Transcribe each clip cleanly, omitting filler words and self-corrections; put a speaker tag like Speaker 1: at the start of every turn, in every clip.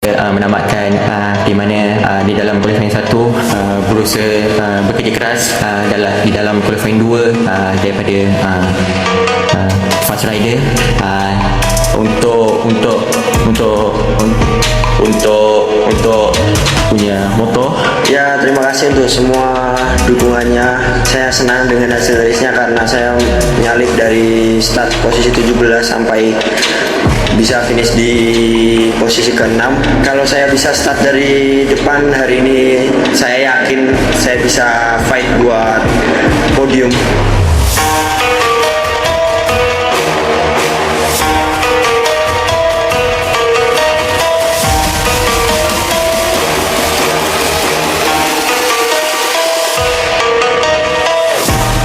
Speaker 1: Menamatkan di mana di dalam qualifying 1 berusaha bekerja keras di dalam qualifying 2 daripada fast rider untuk punya motor.
Speaker 2: Ya, terima kasih untuk semua dukungannya. Saya senang dengan hasil race-nya karena saya menyalip dari start posisi 17 sampai bisa finish di posisi ke-6. Kalau saya bisa start dari depan hari ini, saya yakin saya bisa fight buat podium.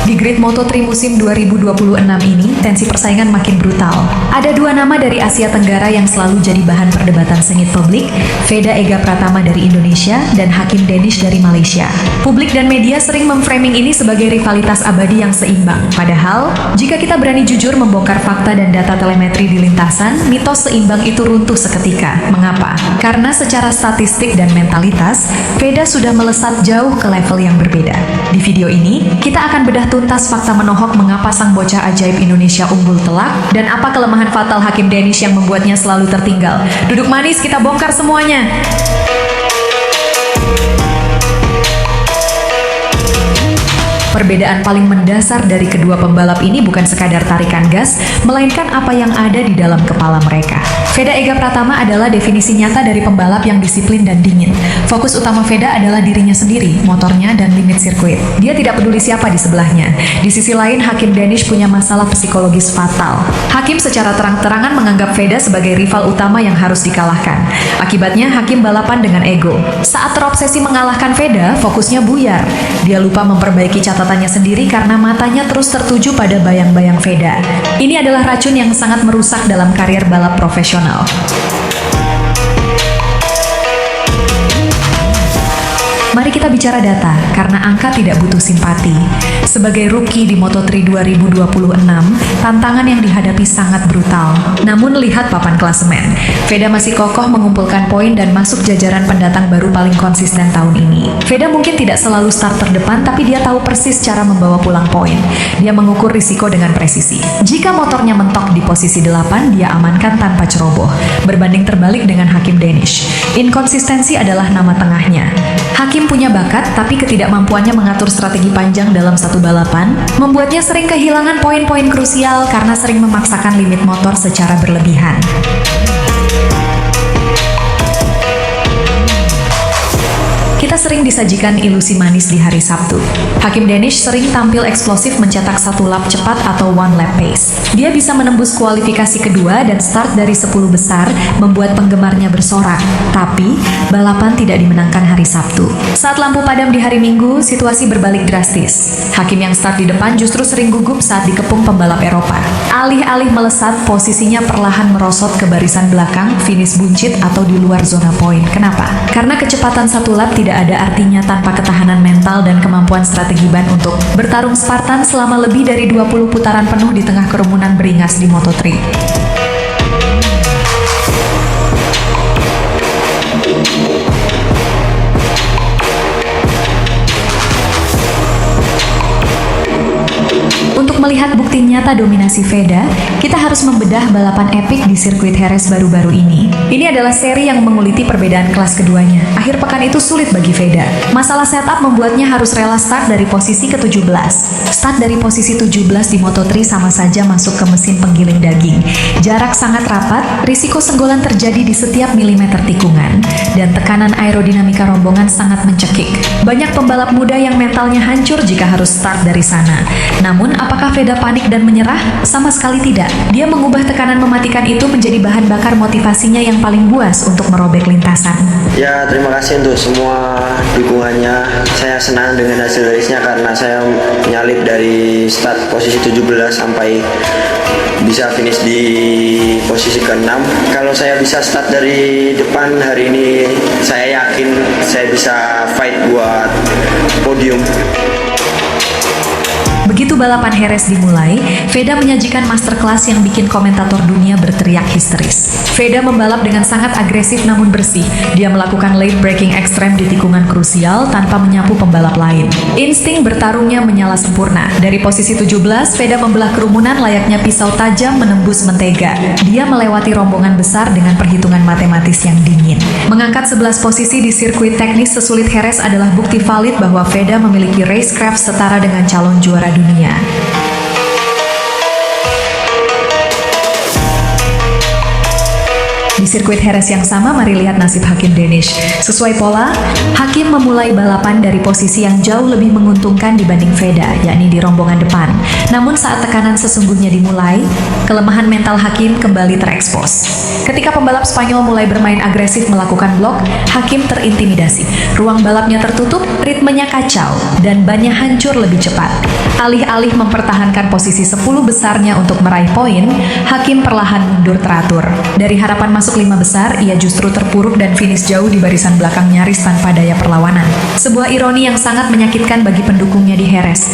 Speaker 3: Di Grid Moto3 musim 2026 ini, tensi persaingan makin brutal. Ada dua nama dari Asia Tenggara yang selalu jadi bahan perdebatan sengit publik, Veda Ega Pratama dari Indonesia dan Hakim Danish dari Malaysia. Publik dan media sering memframing ini sebagai rivalitas abadi yang seimbang. Padahal, jika kita berani jujur membongkar fakta dan data telemetri di lintasan, mitos seimbang itu runtuh seketika. Mengapa? Karena secara statistik dan mentalitas, Veda sudah melesat jauh ke level yang berbeda. Di video ini, kita akan bedah tuntas fakta menohok mengapa sang bocah ajaib Indonesia unggul telak dan apa kelemahan fatal Hakim Danish yang membuatnya selalu tertinggal. Duduk manis, kita bongkar semuanya. Perbedaan paling mendasar dari kedua pembalap ini bukan sekadar tarikan gas, melainkan apa yang ada di dalam kepala mereka. Veda Ega Pratama adalah definisi nyata dari pembalap yang disiplin dan dingin. Fokus utama Veda adalah dirinya sendiri, motornya, dan limit sirkuit. Dia tidak peduli siapa di sebelahnya. Di sisi lain, Hakim Danish punya masalah psikologis fatal. Hakim secara terang-terangan menganggap Veda sebagai rival utama yang harus dikalahkan. Akibatnya, Hakim balapan dengan ego. Saat terobsesi mengalahkan Veda, fokusnya buyar. Dia lupa memperbaiki catatannya sendiri karena matanya terus tertuju pada bayang-bayang Veda. Ini adalah racun yang sangat merusak dalam karier balap profesional. Mari kita bicara data, karena angka tidak butuh simpati. Sebagai rookie di Moto3 2026, tantangan yang dihadapi sangat brutal. Namun lihat papan klasemen, Veda masih kokoh mengumpulkan poin dan masuk jajaran pendatang baru paling konsisten tahun ini. Veda mungkin tidak selalu start terdepan, tapi dia tahu persis cara membawa pulang poin. Dia mengukur risiko dengan presisi. Jika motornya mentok di posisi 8, dia amankan tanpa ceroboh. Berbanding terbalik dengan Hakim Danish. Inkonsistensi adalah nama tengahnya. Hakim punya bakat, tapi ketidakmampuannya mengatur strategi panjang dalam satu balapan membuatnya sering kehilangan poin-poin krusial karena sering memaksakan limit motor secara berlebihan. Kita sering disajikan ilusi manis di hari Sabtu. Hakim Danish sering tampil eksplosif mencetak satu lap cepat atau one lap pace. Dia bisa menembus kualifikasi kedua dan start dari 10 besar, membuat penggemarnya bersorak. Tapi, balapan tidak dimenangkan hari Sabtu. Saat lampu padam di hari Minggu, situasi berbalik drastis. Hakim yang start di depan justru sering gugup saat dikepung pembalap Eropa. Alih-alih melesat, posisinya perlahan merosot ke barisan belakang, finish buncit atau di luar zona poin. Kenapa? Karena kecepatan satu lap tidak ada artinya tanpa ketahanan mental dan kemampuan strategi ban untuk bertarung Spartan selama lebih dari 20 putaran penuh di tengah kerumunan beringas di Moto3. Untuk melihat bukti nyata dominasi Veda, kita harus membedah balapan epik di sirkuit Jerez baru-baru ini. Ini adalah seri yang menguliti perbedaan kelas keduanya. Akhir pekan itu sulit bagi Veda. Masalah setup membuatnya harus rela start dari posisi ke-17. Start dari posisi 17 di Moto3 sama saja masuk ke mesin penggiling daging. Jarak sangat rapat, risiko senggolan terjadi di setiap milimeter tikungan, dan tekanan aerodinamika rombongan sangat mencekik. Banyak pembalap muda yang mentalnya hancur jika harus start dari sana. Namun, apakah Veda panik dan menyerah? Sama sekali tidak. Dia mengubah tekanan mematikan itu menjadi bahan bakar motivasinya yang paling buas untuk merobek lintasan.
Speaker 2: Ya, terima kasih untuk semua dukungannya. Saya senang dengan hasil race-nya karena saya menyalip dari start posisi 17 sampai bisa finish di posisi ke-6. Kalau saya bisa start dari depan hari ini, saya yakin saya bisa fight buat podium.
Speaker 3: Begitu balapan Jerez dimulai, Veda menyajikan masterclass yang bikin komentator dunia berteriak histeris. Veda membalap dengan sangat agresif namun bersih. Dia melakukan late braking ekstrem di tikungan krusial tanpa menyapu pembalap lain. Insting bertarungnya menyala sempurna. Dari posisi 17, Veda membelah kerumunan layaknya pisau tajam menembus mentega. Dia melewati rombongan besar dengan perhitungan matematis yang dingin. Mengangkat 11 posisi di sirkuit teknis sesulit Jerez adalah bukti valid bahwa Veda memiliki racecraft setara dengan calon juara dunia. Di sirkuit Jerez yang sama, mari lihat nasib Hakim Danish. Sesuai pola, Hakim memulai balapan dari posisi yang jauh lebih menguntungkan dibanding Veda, yakni di rombongan depan. Namun saat tekanan sesungguhnya dimulai, kelemahan mental Hakim kembali terekspos. Ketika pembalap Spanyol mulai bermain agresif melakukan blok, Hakim terintimidasi. Ruang balapnya tertutup, ritmenya kacau, dan bannya hancur lebih cepat. Alih-alih mempertahankan posisi 10 besarnya untuk meraih poin, Hakim perlahan mundur teratur. Dari harapan masuk 5 besar, ia justru terpuruk dan finish jauh di barisan belakang nyaris tanpa daya perlawanan. Sebuah ironi yang sangat menyakitkan bagi pendukungnya di Jerez.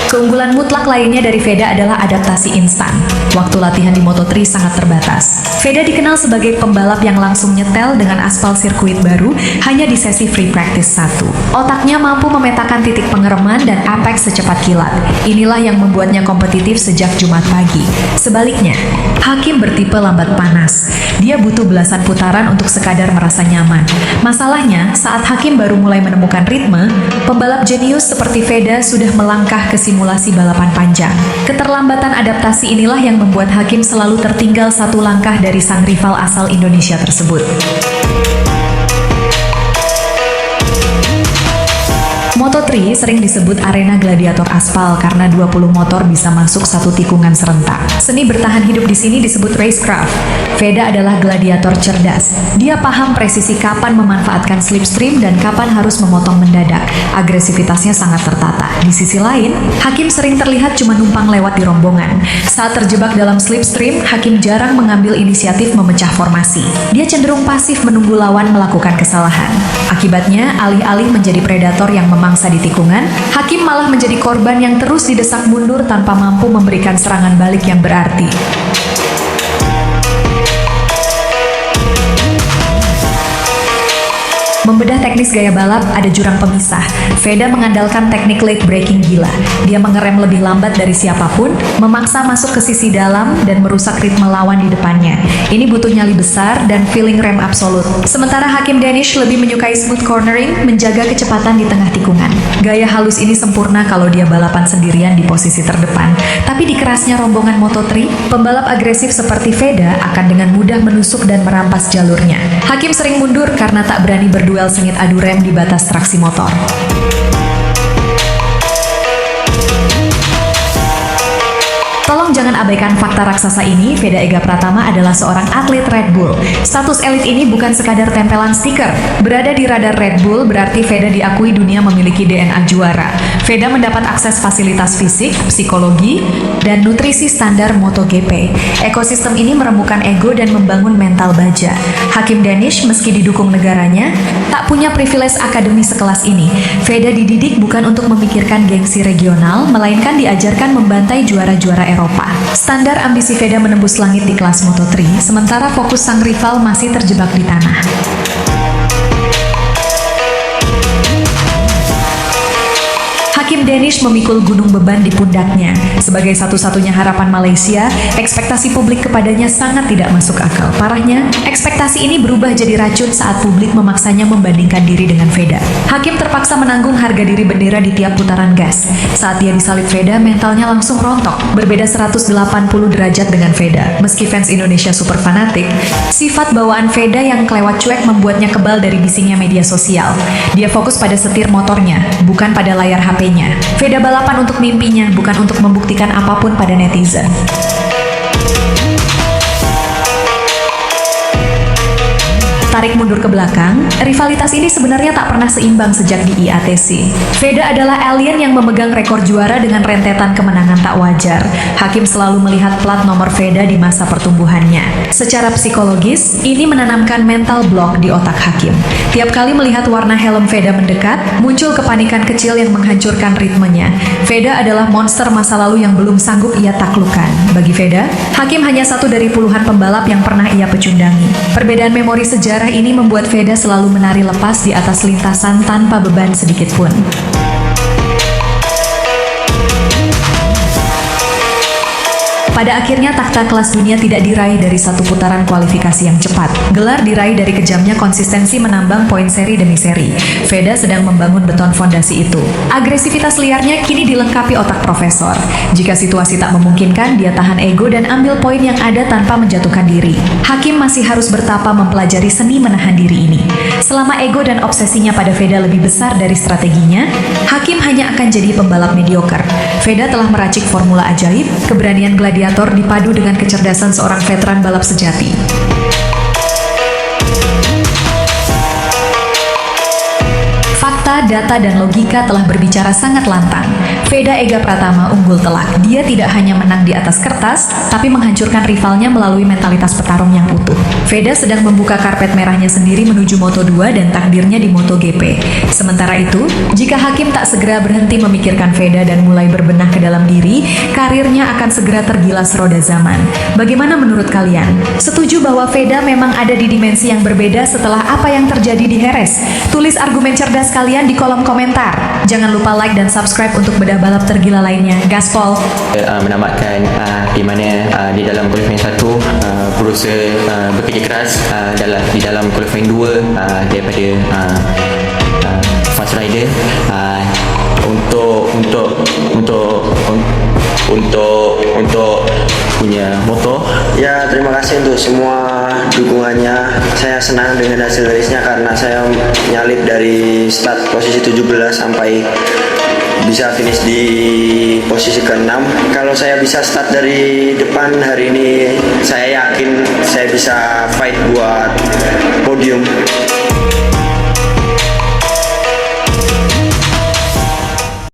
Speaker 3: Keunggulan mutlak lainnya dari Veda adalah adaptasi instan. Waktu latihan di Moto3 sangat terbatas. Veda dikenal sebagai pembalap yang langsung nyetel dengan aspal sirkuit baru hanya di sesi free practice 1. Otaknya mampu memetakan titik pengereman dan apex secepat kilat. Inilah yang membuatnya kompetitif sejak Jumat pagi. Sebaliknya, Hakim bertipe lambat panas. Dia butuh belasan putaran untuk sekadar merasa nyaman. Masalahnya, saat Hakim baru mulai menemukan ritme, pembalap jenius seperti Veda sudah melangkah ke simulasi balapan panjang. Keterlambatan adaptasi inilah yang membuat Hakim selalu tertinggal satu langkah dari sang rival asal Indonesia tersebut. Moto3 sering disebut arena gladiator aspal karena 20 motor bisa masuk satu tikungan serentak. Seni bertahan hidup di sini disebut racecraft. Veda adalah gladiator cerdas. Dia paham presisi kapan memanfaatkan slipstream dan kapan harus memotong mendadak. Agresivitasnya sangat tertata. Di sisi lain, Hakim sering terlihat cuma numpang lewat di rombongan. Saat terjebak dalam slipstream, Hakim jarang mengambil inisiatif memecah formasi. Dia cenderung pasif menunggu lawan melakukan kesalahan. Akibatnya, alih-alih menjadi predator yang memangsa di tikungan, Hakim malah menjadi korban yang terus didesak mundur tanpa mampu memberikan serangan balik yang berarti. Membedah teknis gaya balap, ada jurang pemisah. Veda mengandalkan teknik late braking gila. Dia mengerem lebih lambat dari siapapun, memaksa masuk ke sisi dalam, dan merusak ritme lawan di depannya. Ini butuh nyali besar dan feeling rem absolut. Sementara Hakim Danish lebih menyukai smooth cornering, menjaga kecepatan di tengah tikungan. Gaya halus ini sempurna kalau dia balapan sendirian di posisi terdepan. Tapi di kerasnya rombongan Moto3, pembalap agresif seperti Veda akan dengan mudah menusuk dan merampas jalurnya. Hakim sering mundur karena tak berani berduel sengit adu rem di batas traksi motor. Tolong jangan abaikan fakta raksasa ini, Veda Ega Pratama adalah seorang atlet Red Bull. Status elit ini bukan sekadar tempelan stiker. Berada di radar Red Bull berarti Veda diakui dunia memiliki DNA juara. Veda mendapat akses fasilitas fisik, psikologi, dan nutrisi standar MotoGP. Ekosistem ini merembukan ego dan membangun mental baja. Hakim Danish, meski didukung negaranya, tak punya privilege akademi sekelas ini. Veda dididik bukan untuk memikirkan gengsi regional, melainkan diajarkan membantai juara-juara Eropa. Standar ambisi Veda menembus langit di kelas Moto3, sementara fokus sang rival masih terjebak di tanah. Hakim Danish memikul gunung beban di pundaknya. Sebagai satu-satunya harapan Malaysia, ekspektasi publik kepadanya sangat tidak masuk akal. Parahnya, ekspektasi ini berubah jadi racun saat publik memaksanya membandingkan diri dengan Veda. Hakim terpaksa menanggung harga diri bendera di tiap putaran gas. Saat dia disalib Veda, mentalnya langsung rontok. Berbeda 180 derajat dengan Veda. Meski fans Indonesia super fanatik, sifat bawaan Veda yang kelewat cuek membuatnya kebal dari bisingnya media sosial. Dia fokus pada setir motornya, bukan pada layar HP-nya. Veda balapan untuk mimpinya, bukan untuk membuktikan apapun pada netizen. tarik mundur ke belakang, rivalitas ini sebenarnya tak pernah seimbang sejak di IATC. Veda adalah alien yang memegang rekor juara dengan rentetan kemenangan tak wajar. Hakim selalu melihat plat nomor Veda di masa pertumbuhannya. Secara psikologis, ini menanamkan mental block di otak Hakim. Tiap kali melihat warna helm Veda mendekat, muncul kepanikan kecil yang menghancurkan ritmenya. Veda adalah monster masa lalu yang belum sanggup ia taklukkan. Bagi Veda, Hakim hanya satu dari puluhan pembalap yang pernah ia pecundangi. Perbedaan memori sejarah ini membuat Veda selalu menari lepas di atas lintasan tanpa beban sedikit pun. Pada akhirnya takhta kelas dunia tidak diraih dari satu putaran kualifikasi yang cepat. Gelar diraih dari kejamnya konsistensi menambang poin seri demi seri. Veda sedang membangun beton fondasi itu. Agresivitas liarnya kini dilengkapi otak profesor. Jika situasi tak memungkinkan, dia tahan ego dan ambil poin yang ada tanpa menjatuhkan diri. Hakim masih harus bertapa mempelajari seni menahan diri ini. Selama ego dan obsesinya pada Veda lebih besar dari strateginya, Hakim hanya akan jadi pembalap mediocre. Veda telah meracik formula ajaib, keberanian gladiator dipadu dengan kecerdasan seorang veteran balap sejati. Fakta, data, dan logika telah berbicara sangat lantang. Veda Ega Pratama unggul telak. Dia tidak hanya menang di atas kertas, tapi menghancurkan rivalnya melalui mentalitas petarung yang utuh. Veda sedang membuka karpet merahnya sendiri menuju Moto2 dan takdirnya di MotoGP. Sementara itu, jika Hakim tak segera berhenti memikirkan Veda dan mulai berbenah ke dalam diri, karirnya akan segera tergilas roda zaman. Bagaimana menurut kalian? Setuju bahwa Veda memang ada di dimensi yang berbeda setelah apa yang terjadi di Jerez? Tulis argumen cerdas kalian di kolom komentar. Jangan lupa like dan subscribe untuk bedah balap tergila lainnya. Gaspol!
Speaker 1: Menamatkan di mana di dalam qualifying 1 berusaha bekerja keras di dalam qualifying 2 daripada Fast Rider untuk punya motor.
Speaker 2: Ya, terima kasih untuk semua dukungannya. Saya senang dengan hasil race-nya karena saya nyalip dari start posisi 17 sampai bisa finish di posisi ke-6. Kalau saya bisa start dari depan hari ini, saya yakin saya bisa fight buat